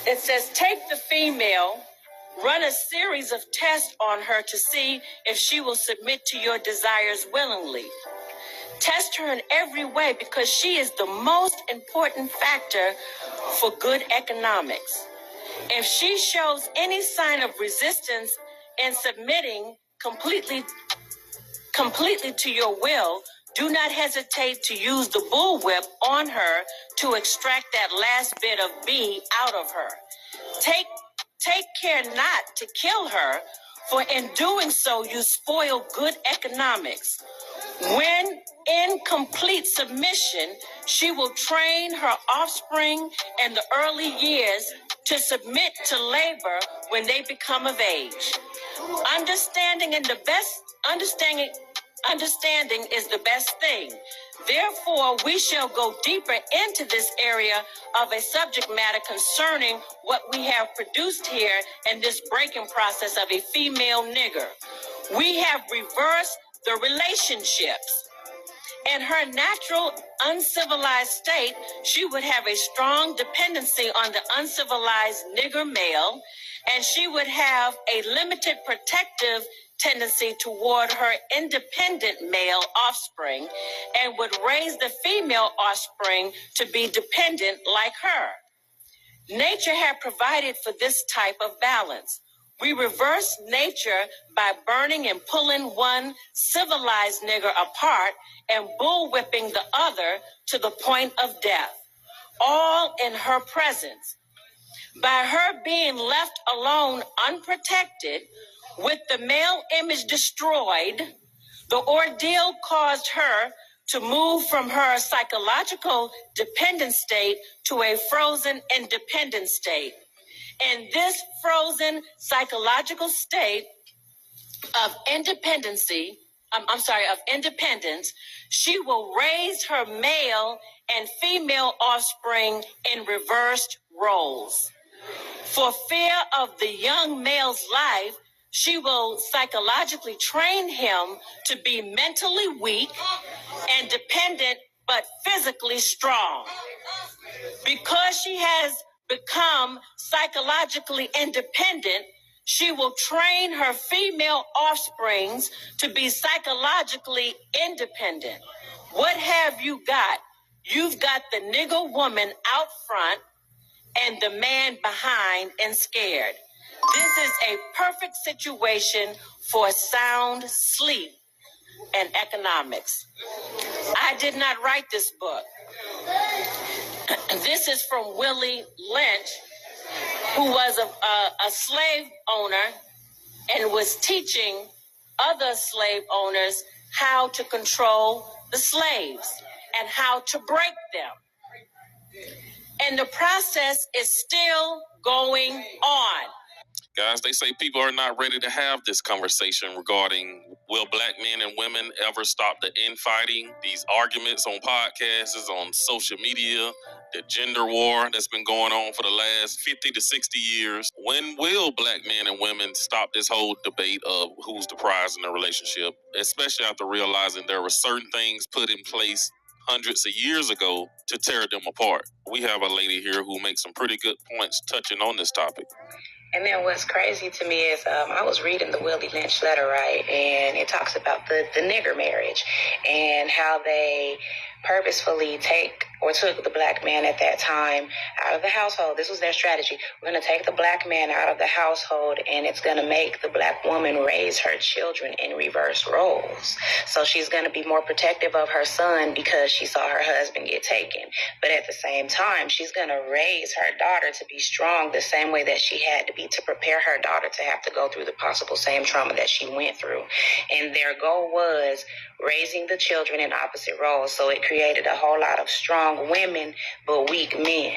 It says, take the female, run a series of tests on her to see if she will submit to your desires willingly. Test her in every way because she is the most important factor for good economics. If she shows any sign of resistance in submitting completely to your will, do not hesitate to use the bullwhip on her to extract that last bit of B out of her. Take care not to kill her, for in doing so you spoil good economics. When in complete submission, she will train her offspring in the early years to submit to labor when they become of age. Understanding is the best thing. Therefore, we shall go deeper into this area of a subject matter concerning what we have produced here in this breaking process of a female nigger. We have reversed the relationships. In her natural uncivilized state, she would have a strong dependency on the uncivilized nigger male, and she would have a limited protective tendency toward her independent male offspring, and would raise the female offspring to be dependent like her. Nature had provided for this type of balance. We reverse nature by burning and pulling one civilized nigger apart and bullwhipping the other to the point of death, all in her presence. By her being left alone unprotected, with the male image destroyed, the ordeal caused her to move from her psychological dependent state to a frozen independent state. In this frozen psychological state of independence, she will raise her male and female offspring in reversed roles. For fear of the young male's life, she will psychologically train him to be mentally weak and dependent, but physically strong. Because she has become psychologically independent, she will train her female offsprings to be psychologically independent. What have you got? You've got the nigger woman out front and the man behind and scared. This is a perfect situation for sound sleep and economics. I did not write this book. This is from Willie Lynch, who was a slave owner and was teaching other slave owners how to control the slaves and how to break them. And the process is still going on. Guys, they say people are not ready to have this conversation regarding will black men and women ever stop the infighting, these arguments on podcasts, on social media, the gender war that's been going on for the last 50 to 60 years. When will black men and women stop this whole debate of who's the prize in the relationship, especially after realizing there were certain things put in place hundreds of years ago to tear them apart? We have a lady here who makes some pretty good points touching on this topic. And then what's crazy to me is I was reading the Willie Lynch letter, right? And it talks about the nigger marriage and how they purposefully took the black man at that time out of the household. This was their strategy. We're going to take the black man out of the household, and it's going to make the black woman raise her children in reverse roles. So she's going to be more protective of her son because she saw her husband get taken. But at the same time, she's going to raise her daughter to be strong the same way that she had to be to prepare her daughter to have to go through the possible same trauma that she went through. And their goal was raising the children in opposite roles. So it created a whole lot of strong strong women but weak men.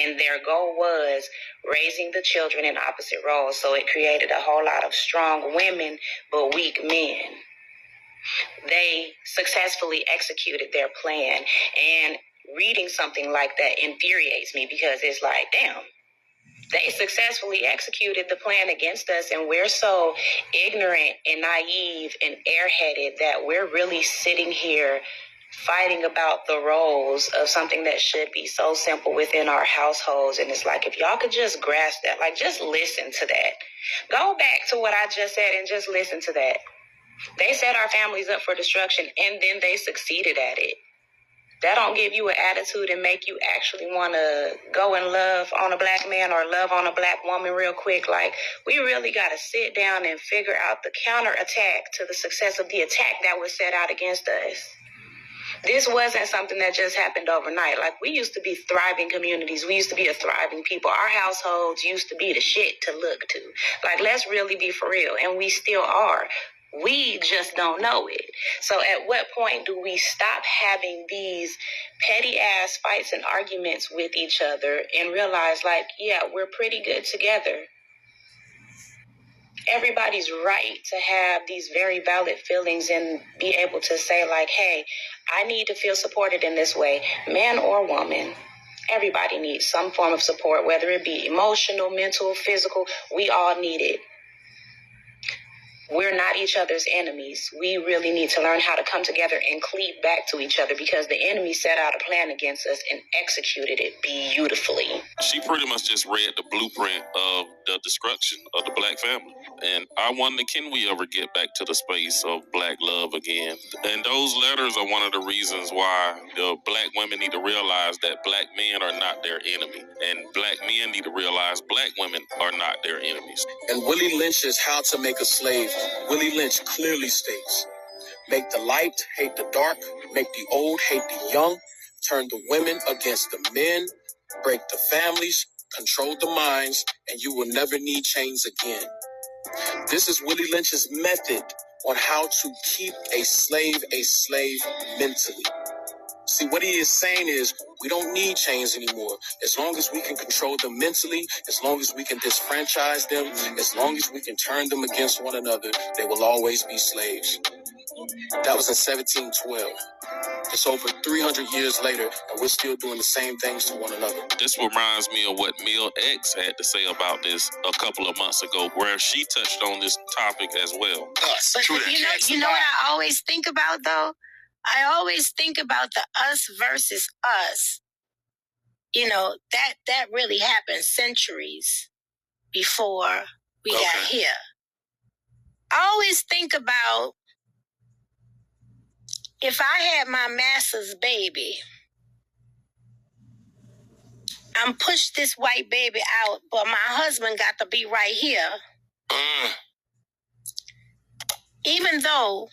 And their goal was raising the children in opposite roles. So it created a whole lot of strong women, but weak men. They successfully executed their plan. And reading something like that infuriates me because it's like, damn, they successfully executed the plan against us. And we're so ignorant and naive and airheaded that we're really sitting here fighting about the roles of something that should be so simple within our households. And it's like, if y'all could just grasp that, like, just listen to that. Go back to what I just said and just listen to that. They set our families up for destruction, and then they succeeded at it. That don't give you an attitude and make you actually want to go and love on a black man or love on a black woman real quick. Like, we really got to sit down and figure out the counterattack to the success of the attack that was set out against us. This wasn't something that just happened overnight. Like, we used to be thriving communities. We used to be a thriving people. Our households used to be the shit to look to. Like, let's really be for real. And we still are. We just don't know it. So at what point do we stop having these petty ass fights and arguments with each other and realize, like, yeah, we're pretty good together? Everybody's right to have these very valid feelings and be able to say, like, hey, I need to feel supported in this way, man or woman. Everybody needs some form of support, whether it be emotional, mental, physical. We all need it. We're not each other's enemies. We really need to learn how to come together and cleave back to each other, because the enemy set out a plan against us and executed it beautifully. She pretty much just read the blueprint of the destruction of the black family. And I wonder, can we ever get back to the space of black love again? And those letters are one of the reasons why the black women need to realize that black men are not their enemy. And black men need to realize black women are not their enemies. And Willie Lynch's How to Make a Slave, Willie Lynch clearly states, make the light hate the dark, make the old hate the young, turn the women against the men, break the families, control the minds, and you will never need chains again. This is Willie Lynch's method on how to keep a slave mentally. See, what he is saying is, we don't need chains anymore. As long as we can control them mentally, as long as we can disfranchise them, as long as we can turn them against one another, they will always be slaves. That was in 1712. It's over 300 years later, and we're still doing the same things to one another. This reminds me of what Mill X had to say about this a couple of months ago, where she touched on this topic as well. But you know what I always think about, though? I always think about the us versus us. You know, that really happened centuries before we got here. I always think about, if I had my master's baby, I'm pushed this white baby out, but my husband got to be right here. Even though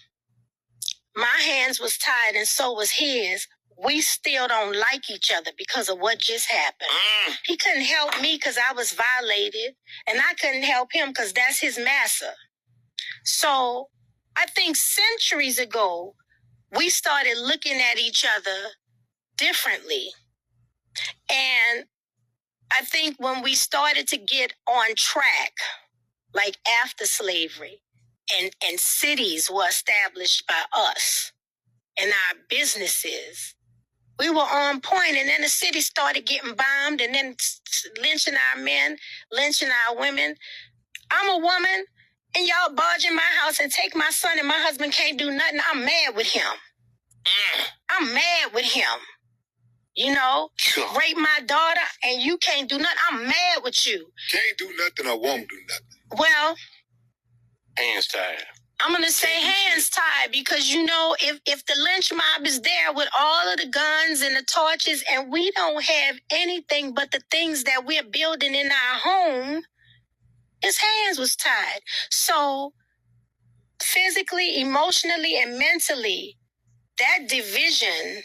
my hands was tied and so was his, we still don't like each other because of what just happened. He couldn't help me because I was violated, and I couldn't help him because that's his master. So I think centuries ago, we started looking at each other differently. And I think when we started to get on track, like after slavery, and cities were established by us, and our businesses, we were on point, and then the city started getting bombed, and then lynching our men, lynching our women. I'm a woman, and y'all barge in my house and take my son, and my husband can't do nothing. I'm mad with him. I'm mad with him. rape my daughter, and you can't do nothing. I'm mad with you. Can't do nothing or won't do nothing. Well, hands tied. I'm going to say hands tied because, if the lynch mob is there with all of the guns and the torches and we don't have anything but the things that we're building in our home, his hands was tied. So physically, emotionally, and mentally, that division,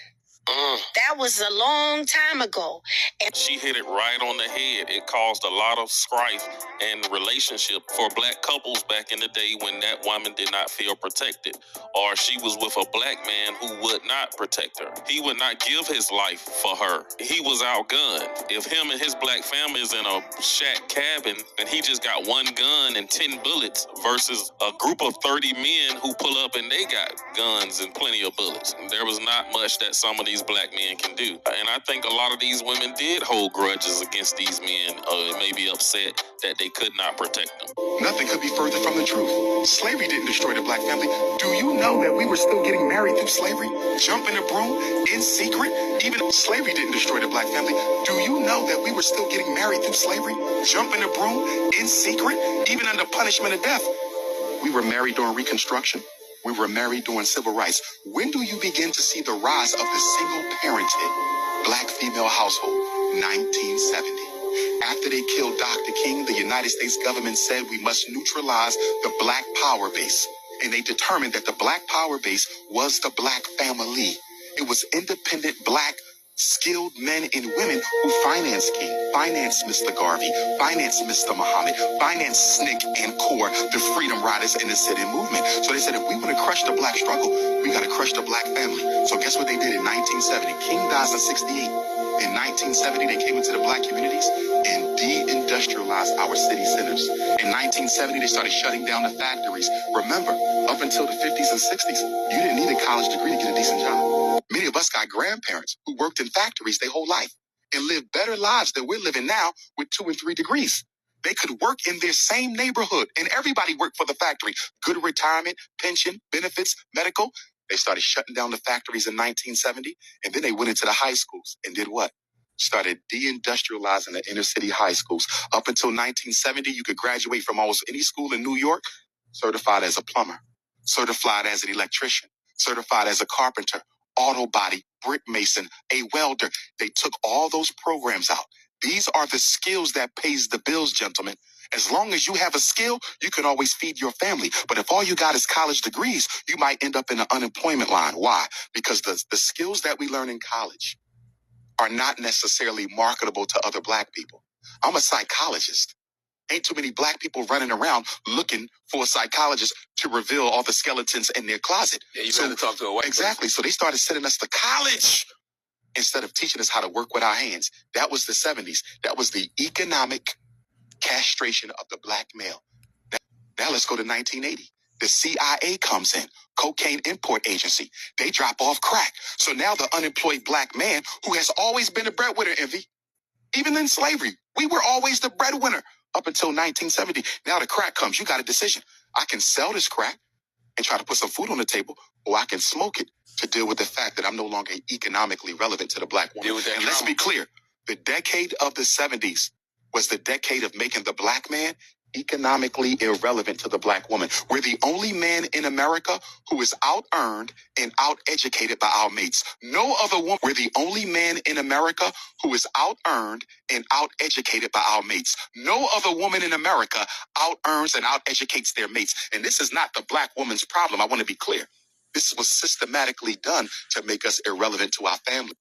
that was a long time ago. And she hit it right on the head. It caused a lot of strife and relationship for black couples back in the day when that woman did not feel protected, or she was with a black man who would not protect her. He would not give his life for her. He was outgunned. If him and his black family is in a shack cabin and he just got one gun and 10 bullets versus a group of 30 men who pull up and they got guns and plenty of bullets, there was not much that some of these black men can do. And I think a lot of these women did hold grudges against these men, maybe upset that they could not protect them. Nothing could be further from the truth. Slavery didn't destroy the black family. Do you know that we were still getting married through slavery? Jumping a broom in secret? Even slavery didn't destroy the black family. Do you know that we were still getting married through slavery? Jumping a broom in secret? Even under punishment of death? We were married during Reconstruction. We were married during civil rights. When do you begin to see the rise of the single-parented black female household? 1970. After they killed Dr. King, the United States government said we must neutralize the black power base. And they determined that the black power base was the black family. It was independent black skilled men and women who financed King, financed Mr. Garvey, financed Mr. Muhammad, financed SNCC and CORE, the Freedom Riders and the sit-in movement. So they said, if we want to crush the black struggle, we got to crush the black family. So guess what they did in 1970? King dies in 68. In 1970, they came into the black communities and de-industrialized our city centers. In 1970, they started shutting down the factories. Remember, up until the 50s and 60s, you didn't need a college degree to get a decent job. Many of us got grandparents who worked in factories their whole life and lived better lives than we're living now with 2 and 3 degrees. They could work in their same neighborhood, and everybody worked for the factory. Good retirement, pension, benefits, medical. They started shutting down the factories in 1970, and then they went into the high schools and did what? Started deindustrializing the inner city high schools. Up until 1970, you could graduate from almost any school in New York, certified as a plumber, certified as an electrician, certified as a carpenter, auto body, brick mason, a welder. They took all those programs out. These are the skills that pays the bills, gentlemen. As long as you have a skill, you can always feed your family. But if all you got is college degrees, you might end up in the unemployment line. Why? Because the skills that we learn in college are not necessarily marketable to other black people. I'm a psychologist. Ain't too many black people running around looking for a psychologist to reveal all the skeletons in their closet. Yeah, you better talk to a white Exactly. person. So they started sending us to college instead of teaching us how to work with our hands. That was the 70s. That was the economic castration of the black male. Now let's go to 1980. The CIA comes in, cocaine import agency. They drop off crack. So now the unemployed black man who has always been a breadwinner, Envy, even in slavery, we were always the breadwinner up until 1970. Now the crack comes. You got a decision. I can sell this crack and try to put some food on the table, or I can smoke it to deal with the fact that I'm no longer economically relevant to the black woman. And let's be clear, the decade of the 70s was the decade of making the black man economically irrelevant to the black woman. We're the only man in America who is out-earned and out-educated by our mates. No other woman. We're the only man in America who is out-earned and out-educated by our mates. No other woman in America out-earns and out-educates their mates. And this is not the black woman's problem. I want to be clear. This was systematically done to make us irrelevant to our family.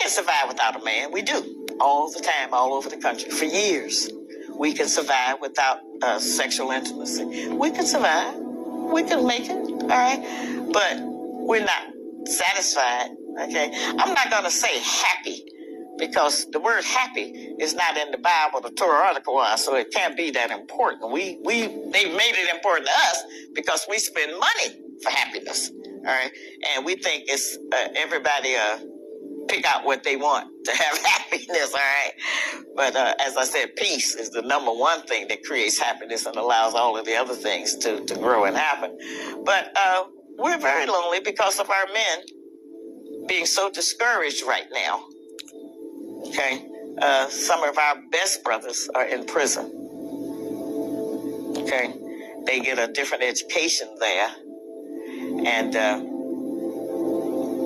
Survive without a man. We do all the time, all over the country for years. We can survive without sexual intimacy. We can survive. We can make it. All right. But we're not satisfied Okay, I'm not going to say happy because the word happy is not in the Bible, the Torah, or the Quran, so it can't be that important. They made it important to us because we spend money for happiness. All right, and we think it's everybody pick out what they want to have happiness. All right, but as I said, peace is the number one thing that creates happiness and allows all of the other things to grow and happen. But we're very lonely because of our men being so discouraged right now. Okay, some of our best brothers are in prison. Okay, they get a different education there, and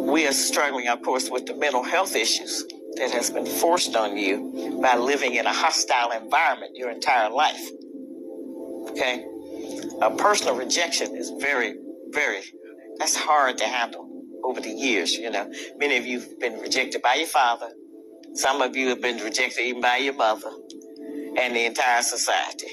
we are struggling, of course, with the mental health issues that has been forced on you by living in a hostile environment your entire life. Okay, a personal rejection is very, very, that's hard to handle over the years. You know, many of you have been rejected by your father. Some of you have been rejected even by your mother and the entire society.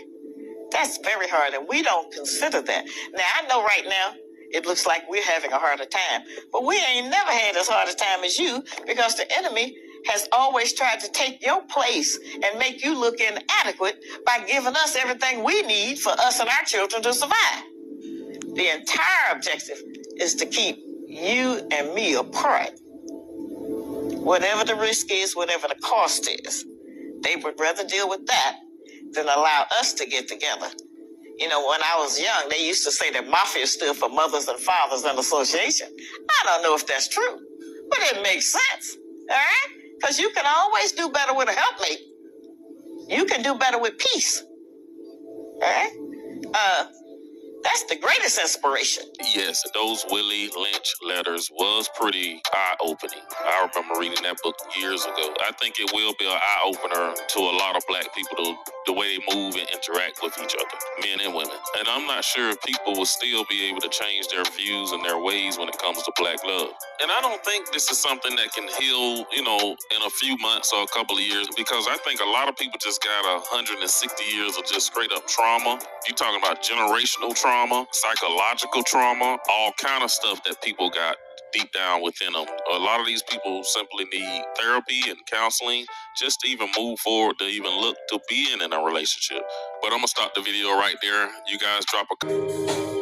That's very hard, and we don't consider that. Now, I know right now it looks like we're having a harder time, but we ain't never had as hard a time as you because the enemy has always tried to take your place and make you look inadequate by giving us everything we need for us and our children to survive. The entire objective is to keep you and me apart. Whatever the risk is, whatever the cost is, they would rather deal with that than allow us to get together. You know, when I was young, they used to say that mafia stood for Mothers and Fathers and Association. I don't know if that's true, but it makes sense, all right? Because you can always do better with a helpmate. You can do better with peace, all right? That's the greatest inspiration. Yes, those Willie Lynch letters was pretty eye-opening. I remember reading that book years ago. I think it will be an eye-opener to a lot of black people, the way they move and interact with each other, men and women. And I'm not sure if people will still be able to change their views and their ways when it comes to black love. And I don't think this is something that can heal, you know, in a few months or a couple of years, because I think a lot of people just got 160 years of just straight up trauma. You're talking about generational trauma, psychological trauma, all kind of stuff that people got deep down within them. A lot of these people simply need therapy and counseling just to even move forward, to even look to being in a relationship. But I'm going to stop the video right there. You guys drop a...